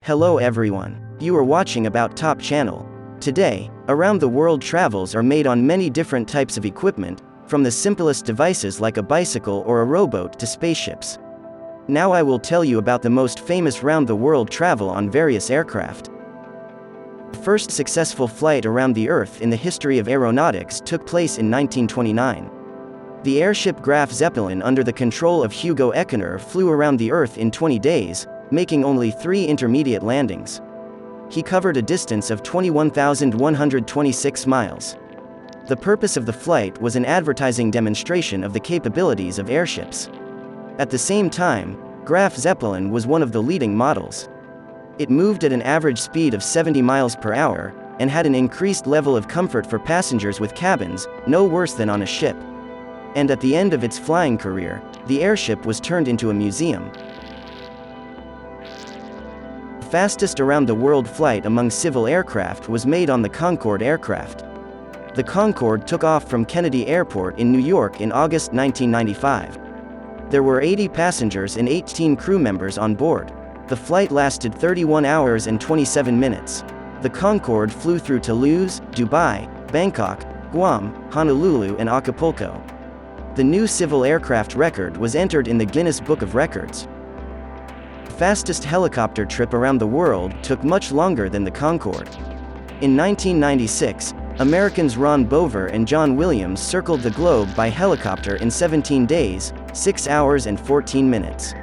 Hello everyone. You are watching About Top channel. Today, around the world travels are made on many different types of equipment, from the simplest devices like a bicycle or a rowboat to spaceships. Now I will tell you about the most famous round the world travel on various aircraft. The first successful flight around the Earth in the history of aeronautics took place in 1929. The airship Graf Zeppelin under the control of Hugo Eckener flew around the Earth in 20 days, making only 3 intermediate landings. He covered a distance of 21,126 miles. The purpose of the flight was an advertising demonstration of the capabilities of airships. At the same time, Graf Zeppelin was one of the leading models. It moved at an average speed of 70 miles per hour, and had an increased level of comfort for passengers with cabins, no worse than on a ship. And at the end of its flying career, the airship was turned into a museum. The fastest around-the-world flight among civil aircraft was made on the Concorde aircraft. The Concorde took off from Kennedy Airport in New York in August 1995. There were 80 passengers and 18 crew members on board. The flight lasted 31 hours and 27 minutes. The Concorde flew through Toulouse, Dubai, Bangkok, Guam, Honolulu and Acapulco. The new civil aircraft record was entered in the Guinness Book of Records. The fastest helicopter trip around the world took much longer than the Concorde. In 1996, Americans Ron Bover and John Williams circled the globe by helicopter in 17 days, 6 hours and 14 minutes.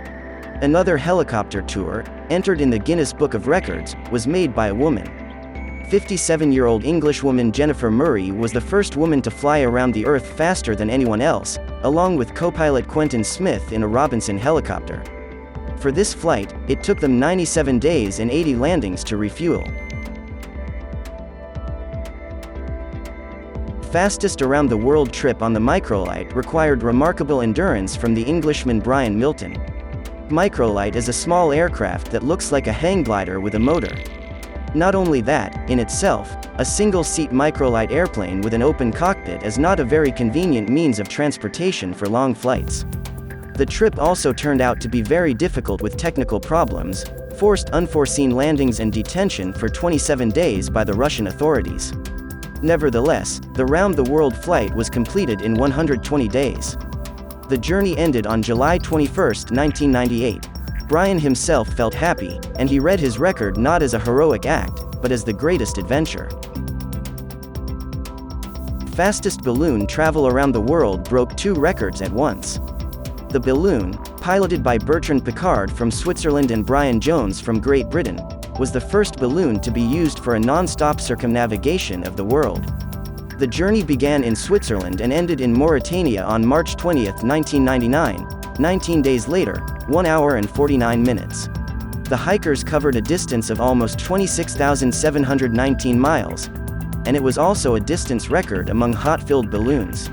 Another helicopter tour, entered in the Guinness Book of Records, was made by a woman. 57-year-old Englishwoman Jennifer Murray was the first woman to fly around the Earth faster than anyone else, along with co-pilot Quentin Smith in a Robinson helicopter. For this flight, it took them 97 days and 80 landings to refuel. Fastest around-the-world trip on the microlight required remarkable endurance from the Englishman Brian Milton. Microlight is a small aircraft that looks like a hang glider with a motor. Not only that, in itself, a single-seat microlight airplane with an open cockpit is not a very convenient means of transportation for long flights. The trip also turned out to be very difficult with technical problems, forced unforeseen landings and detention for 27 days by the Russian authorities. Nevertheless, the round-the-world flight was completed in 120 days. The journey ended on July 21, 1998. Brian himself felt happy, and he read his record not as a heroic act, but as the greatest adventure. Fastest balloon travel around the world broke 2 records at once. The balloon, piloted by Bertrand Piccard from Switzerland and Brian Jones from Great Britain, was the first balloon to be used for a non-stop circumnavigation of the world. The journey began in Switzerland and ended in Mauritania on March 20, 1999, 19 days later, 1 hour and 49 minutes. The hikers covered a distance of almost 26,719 miles, and it was also a distance record among hot-filled balloons.